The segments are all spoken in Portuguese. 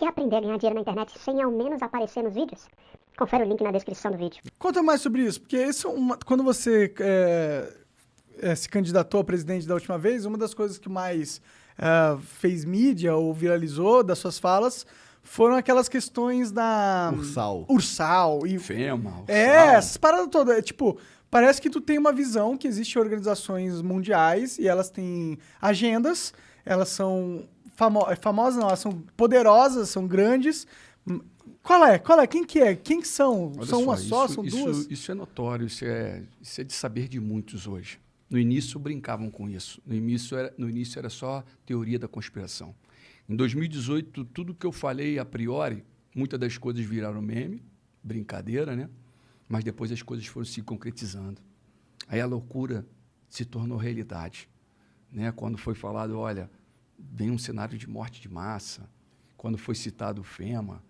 Quer aprender a ganhar dinheiro na internet sem ao menos aparecer nos vídeos? Confere o link na descrição do vídeo. Conta mais sobre isso, porque isso é quando você se candidatou a presidente da última vez, uma das coisas que mais fez mídia ou viralizou das suas falas foram aquelas questões da... Ursal. E FEMA, Ursal. essas paradas todas. Tipo, parece que tu tem uma visão que existem organizações mundiais e elas têm agendas, elas são famosas, não, elas são poderosas, são grandes. Qual é? Quem que é? Quem que são? Olha São só, uma só? São duas? Isso é notório, isso é de saber de muitos hoje. No início brincavam com isso. No início era só teoria da conspiração. Em 2018, tudo que eu falei a priori, muitas das coisas viraram meme, brincadeira, né? Mas depois as coisas foram se concretizando. Aí a loucura se tornou realidade, né? Quando foi falado, olha, vem um cenário de morte de massa, quando foi citado o FEMA,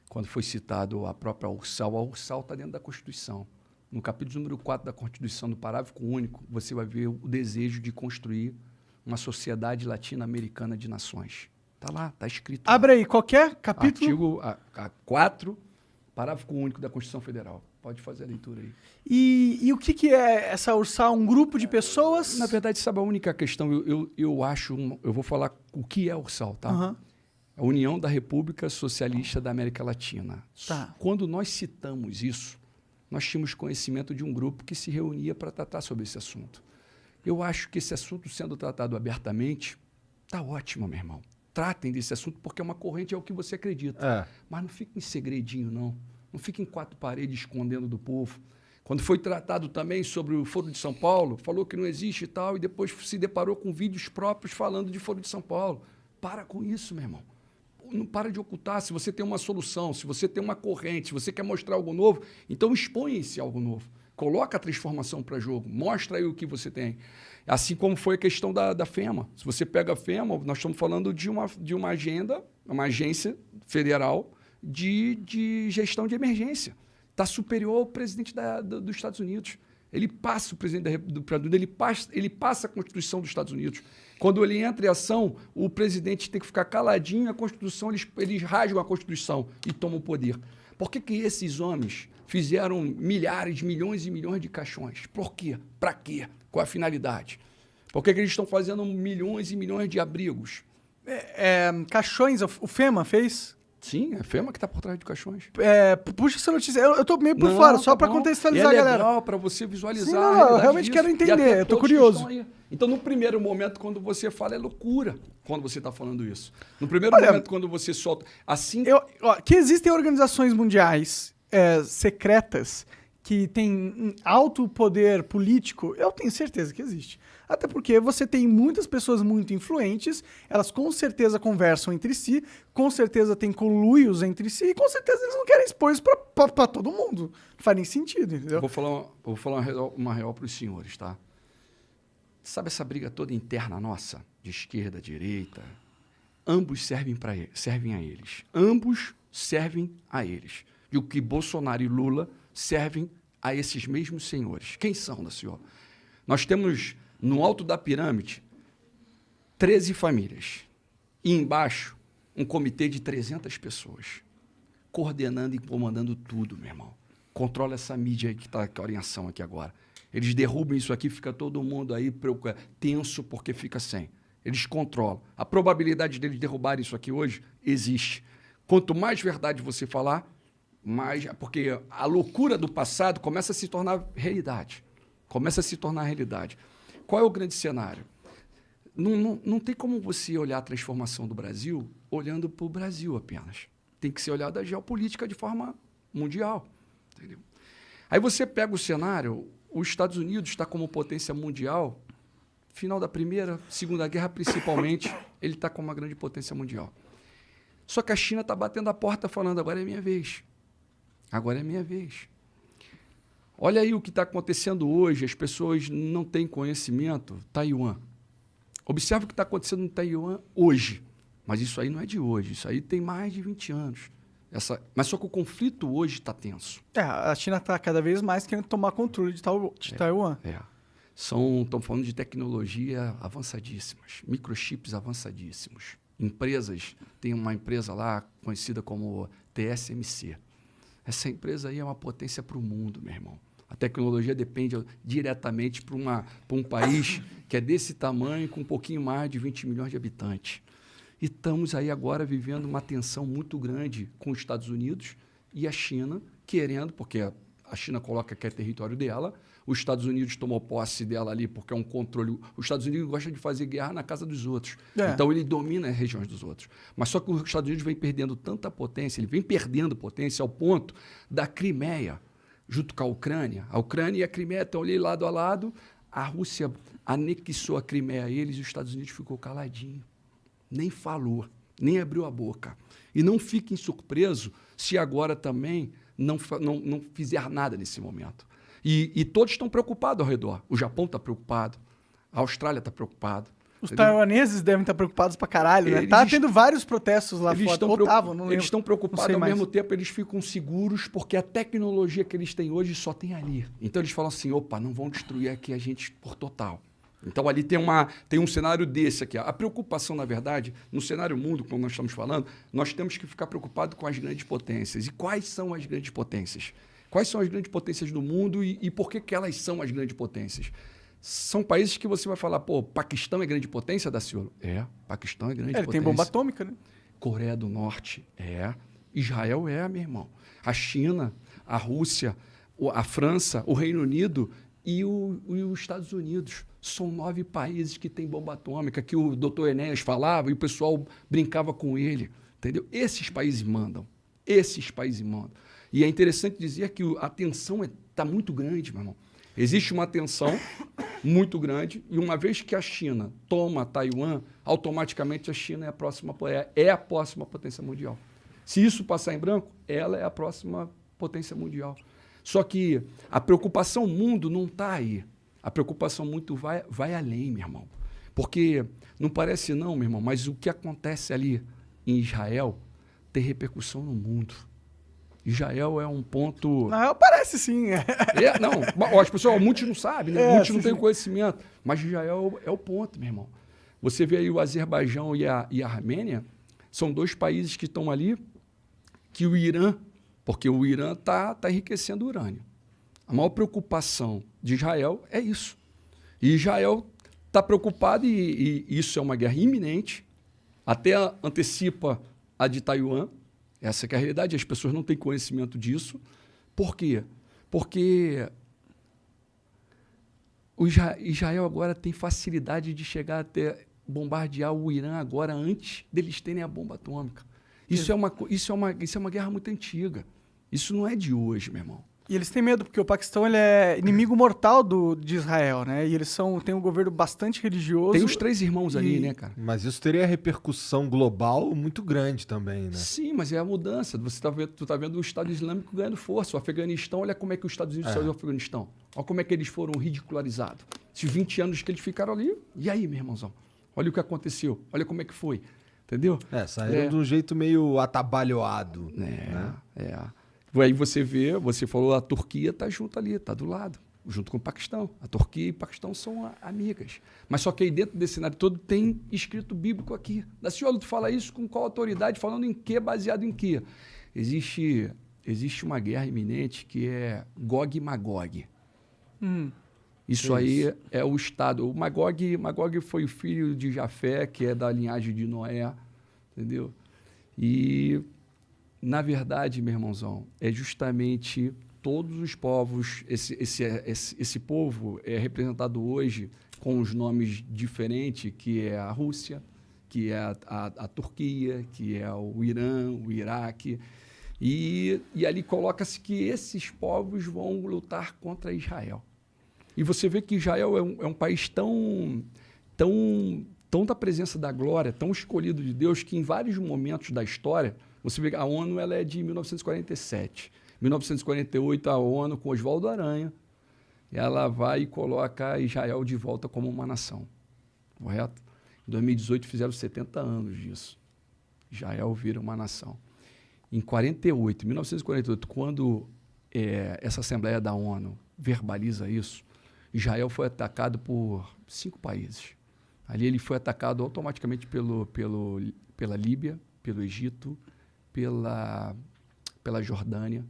quando foi citado a própria Ursal, a Ursal está dentro da Constituição. No capítulo número 4 da Constituição, no parágrafo único, você vai ver o desejo de construir uma sociedade latino-americana de nações. Está lá, está escrito. Abre aí, qualquer capítulo? Artigo 4, parágrafo único da Constituição Federal. Pode fazer a leitura aí. E o que é essa Ursal? Um grupo de pessoas? Na verdade, sabe a única questão? Eu vou falar o que é a Ursal, tá? Uhum. A União da República Socialista da América Latina. Tá. Quando nós citamos isso, nós tínhamos conhecimento de um grupo que se reunia para tratar sobre esse assunto. Eu acho que esse assunto sendo tratado abertamente, está ótimo, meu irmão. Tratem desse assunto porque é uma corrente, é o que você acredita. Mas não fique em segredinho, não. Não fique em quatro paredes escondendo do povo. Quando foi tratado também sobre o Foro de São Paulo, falou que não existe e tal, e depois se deparou com vídeos próprios falando de Foro de São Paulo. Para com isso, meu irmão. Não para de ocultar. Se você tem uma solução, se você tem uma corrente, se você quer mostrar algo novo, então expõe esse algo novo. Coloca a transformação para jogo. Mostra aí o que você tem. Assim como foi a questão da FEMA. Se você pega a FEMA, nós estamos falando de uma agenda, uma agência federal de gestão de emergência. Está superior ao presidente dos Estados Unidos. Ele passa o presidente ele passa a Constituição dos Estados Unidos. Quando ele entra em ação, o presidente tem que ficar caladinho, a Constituição, eles rasgam a Constituição e tomam o poder. Por que esses homens fizeram milhares, milhões e milhões de caixões? Por quê? Para quê? Qual a finalidade? Por que eles estão fazendo milhões e milhões de abrigos? Caixões, o FEMA fez? Sim, é a FEMA que está por trás de caixões. Puxa essa notícia. Eu tô meio por fora, só para contextualizar a galera. É legal para você visualizar. Sim, não, eu realmente quero entender, eu tô curioso. Então, no primeiro momento, quando você fala, é loucura quando você está falando isso. No primeiro momento, quando você solta... assim que existem organizações mundiais secretas que têm alto poder político, eu tenho certeza que existe. Até porque você tem muitas pessoas muito influentes, elas com certeza conversam entre si, com certeza tem conluios entre si, e com certeza eles não querem expor isso pra todo mundo. Não faz nem sentido, entendeu? Eu vou falar uma real para os senhores, tá? Sabe essa briga toda interna nossa, de esquerda, direita? Ambos servem a eles. Ambos servem a eles. E o que Bolsonaro e Lula servem a esses mesmos senhores. Quem são, da senhora? Nós temos... no alto da pirâmide, 13 famílias. E embaixo, um comitê de 300 pessoas. Coordenando e comandando tudo, meu irmão. Controla essa mídia aí que está em ação aqui agora. Eles derrubam isso aqui, fica todo mundo aí tenso porque fica sem. Eles controlam. A probabilidade deles derrubarem isso aqui hoje existe. Quanto mais verdade você falar, mais... porque a loucura do passado começa a se tornar realidade. Começa a se tornar realidade. Qual é o grande cenário? Não tem como você olhar a transformação do Brasil olhando para o Brasil apenas. Tem que ser olhado a geopolítica de forma mundial. Entendeu? Aí você pega o cenário, os Estados Unidos está como potência mundial, final da Primeira, Segunda Guerra principalmente, ele está como uma grande potência mundial. Só que a China está batendo a porta falando, agora é minha vez. Agora é minha vez. Olha aí o que está acontecendo hoje, as pessoas não têm conhecimento. Taiwan. Observe o que está acontecendo no Taiwan hoje. Mas isso aí não é de hoje, isso aí tem mais de 20 anos. Mas só que o conflito hoje está tenso. A China está cada vez mais querendo tomar controle de Taiwan. Estão falando de tecnologia avançadíssimas, microchips avançadíssimos. empresas. Tem uma empresa lá conhecida como TSMC. Essa empresa aí é uma potência para o mundo, meu irmão. A tecnologia depende diretamente para um país que é desse tamanho, com um pouquinho mais de 20 milhões de habitantes. E estamos aí agora vivendo uma tensão muito grande com os Estados Unidos e a China, querendo, porque a China coloca que é território dela, os Estados Unidos tomou posse dela ali porque é um controle. Os Estados Unidos gostam de fazer guerra na casa dos outros. Então, ele domina as regiões dos outros. Mas só que os Estados Unidos vem perdendo tanta potência, ele vem perdendo potência ao ponto da Crimeia, junto com a Ucrânia. A Ucrânia e a Crimeia estão ali lado a lado. A Rússia anexou a Crimeia a eles e os Estados Unidos ficou caladinho. Nem falou, nem abriu a boca. E não fiquem surpresos se agora também não fizer nada nesse momento. E todos estão preocupados ao redor. O Japão está preocupado, a Austrália está preocupada. Os taiwaneses devem estar preocupados pra caralho, né? Tá tendo vários protestos lá fora. Eles estão preocupados, ao mesmo tempo eles ficam seguros porque a tecnologia que eles têm hoje só tem ali. Então eles falam assim, opa, não vão destruir aqui a gente por total. Então ali tem um cenário desse aqui. A preocupação, na verdade, no cenário mundo, como nós estamos falando, nós temos que ficar preocupados com as grandes potências. E quais são as grandes potências? Quais são as grandes potências do mundo e por que elas são as grandes potências? São países que você vai falar, pô, Paquistão é grande potência, Daciolo? Paquistão é grande potência. Ele tem bomba atômica, né? Coreia do Norte, Israel meu irmão. A China, a Rússia, a França, o Reino Unido e os Estados Unidos. São 9 países que têm bomba atômica, que o Dr. Enéas falava e o pessoal brincava com ele. Entendeu? Esses países mandam. E é interessante dizer que a tensão está muito grande, meu irmão. Existe uma tensão muito grande e uma vez que a China toma Taiwan, automaticamente a China é a próxima potência mundial. Se isso passar em branco, ela é a próxima potência mundial. Só que a preocupação mundo não está aí. A preocupação muito vai além, meu irmão. Porque não parece não, meu irmão, mas o que acontece ali em Israel tem repercussão no mundo. Israel é um ponto... Não, parece sim. Não, as pessoas, muitos não sabem, né? Muitos não têm conhecimento. Mas Israel é o ponto, meu irmão. Você vê aí o Azerbaijão e a Armênia, são 2 países que estão ali, que o Irã, porque o Irã está enriquecendo o urânio. A maior preocupação de Israel é isso. E Israel está preocupado, e isso é uma guerra iminente, até antecipa a de Taiwan. Essa que é a realidade, as pessoas não têm conhecimento disso. Por quê? Porque o Israel agora tem facilidade de chegar até bombardear o Irã agora antes deles terem a bomba atômica. Isso é uma guerra muito antiga. Isso não é de hoje, meu irmão. E eles têm medo, porque o Paquistão ele é inimigo mortal de Israel, né? E eles têm um governo bastante religioso. Tem os 3 irmãos ali, né, cara? Mas isso teria repercussão global muito grande também, né? Sim, mas é a mudança. Tu tá vendo o Estado Islâmico ganhando força. O Afeganistão, olha como é que os Estados Unidos saiu do Afeganistão. Olha como é que eles foram ridicularizados. Esses 20 anos que eles ficaram ali, e aí, meu irmãozão? Olha o que aconteceu. Olha como é que foi. Entendeu? Saíram de um jeito meio atabalhoado. Aí você falou, a Turquia está junto ali, está do lado, junto com o Paquistão. A Turquia e o Paquistão são amigas. Mas só que aí dentro desse cenário todo tem escrito bíblico aqui. Daciolo, tu fala isso com qual autoridade? Falando em quê? Baseado em quê? Existe uma guerra iminente que é Gog e Magog. Isso aí é o Estado. O Magog foi o filho de Jafé, que é da linhagem de Noé. Entendeu? E... na verdade, meu irmãozão, é justamente todos os povos, esse povo é representado hoje com os nomes diferentes, que é a Rússia, que é a Turquia, que é o Irã, o Iraque. E ali coloca-se que esses povos vão lutar contra Israel. E você vê que Israel é um país tão da presença da glória, tão escolhido de Deus, que em vários momentos da história... Você vê que a ONU ela é de 1947. Em 1948, a ONU, com Oswaldo Aranha, ela vai e coloca Israel de volta como uma nação. Correto? Em 2018, fizeram 70 anos disso. Israel vira uma nação. Em 1948, quando essa Assembleia da ONU verbaliza isso, Israel foi atacado por 5 países. Ali ele foi atacado automaticamente pela Líbia, pelo Egito, pela Jordânia,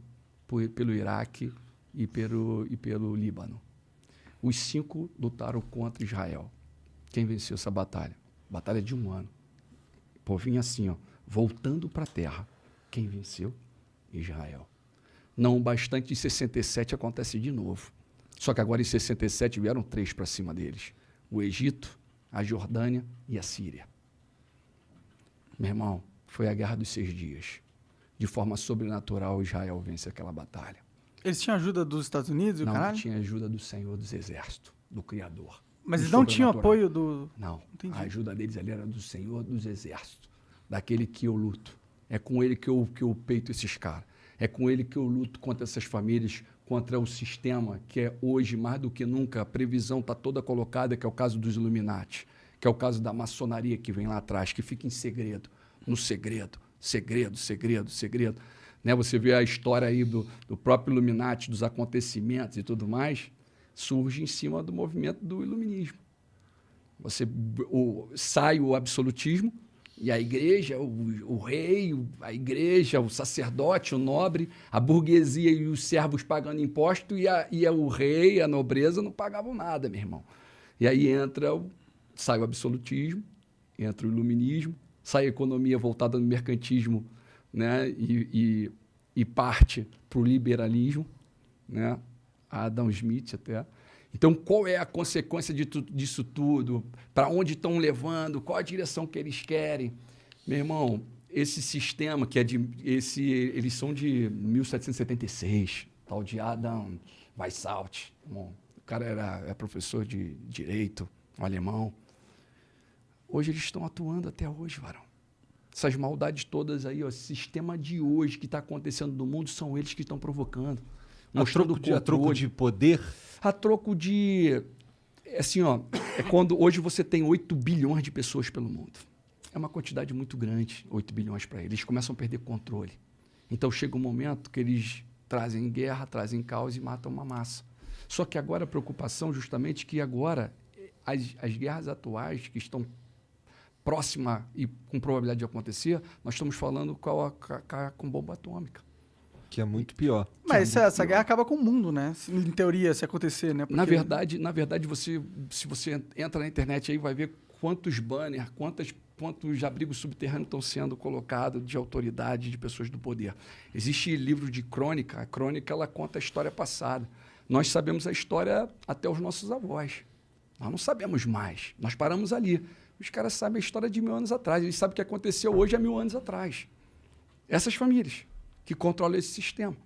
pelo Iraque e pelo Líbano. Os 5 lutaram contra Israel. Quem venceu essa batalha? Batalha de 1 ano. O povinho assim, ó, voltando para a terra. Quem venceu? Israel. Não bastante, em 67 acontece de novo. Só que agora em 67 vieram 3 para cima deles. O Egito, a Jordânia e a Síria. Meu irmão, foi a Guerra dos 6 Dias. De forma sobrenatural, Israel vence aquela batalha. Eles tinham ajuda dos Estados Unidos e o Não, caralho? tinha ajuda do Senhor dos Exércitos, do Criador. Mas do eles não tinham sobrenatural. apoio do... Não, Entendi. a ajuda deles ali era do Senhor dos Exércitos, daquele que eu luto. É com ele que eu peito esses caras. É com ele que eu luto contra essas famílias, contra o sistema, que é hoje, mais do que nunca, a previsão está toda colocada, que é o caso dos Illuminati, que é o caso da maçonaria que vem lá atrás, que fica em segredo, no segredo, segredo. Né? Você vê a história aí do próprio Illuminati, dos acontecimentos e tudo mais, surge em cima do movimento do iluminismo. Sai o absolutismo e a igreja, o rei, a igreja, o sacerdote, o nobre, a burguesia e os servos pagando imposto e o rei, a nobreza não pagavam nada, meu irmão. E aí sai o absolutismo, entra o iluminismo, sai a economia voltada no mercantismo, né? e parte para o liberalismo, né? Adam Smith até. Então, qual é a consequência disso tudo? Para onde estão levando? Qual a direção que eles querem? Meu irmão, esse sistema, eles são de 1776, tal de Adam Weishaupt. O cara é professor de direito, um alemão. Hoje eles estão atuando até hoje, varão. Essas maldades todas aí, ó, esse sistema de hoje que está acontecendo no mundo, são eles que estão provocando. A troco de poder? A troco de... Assim, ó, é quando hoje você tem 8 bilhões de pessoas pelo mundo. É uma quantidade muito grande, 8 bilhões para eles. Eles começam a perder controle. Então chega um momento que eles trazem guerra, trazem caos e matam uma massa. Só que agora a preocupação justamente que agora as guerras atuais que estão próximas e com probabilidade de acontecer, nós estamos falando com bomba atômica. Que é muito pior. Mas essa guerra acaba com o mundo, né? Em teoria, se acontecer, né? Porque... Na verdade, se você entra na internet aí, vai ver quantos banners, quantos abrigos subterrâneos estão sendo colocados de autoridade, de pessoas do poder. Existe livro de crônica. A crônica, ela conta a história passada. Nós sabemos a história até os nossos avós. Nós não sabemos mais. Nós paramos ali. Os caras sabem a história de 1000 anos atrás. Eles sabem o que aconteceu hoje há 1000 anos atrás. Essas famílias que controlam esse sistema.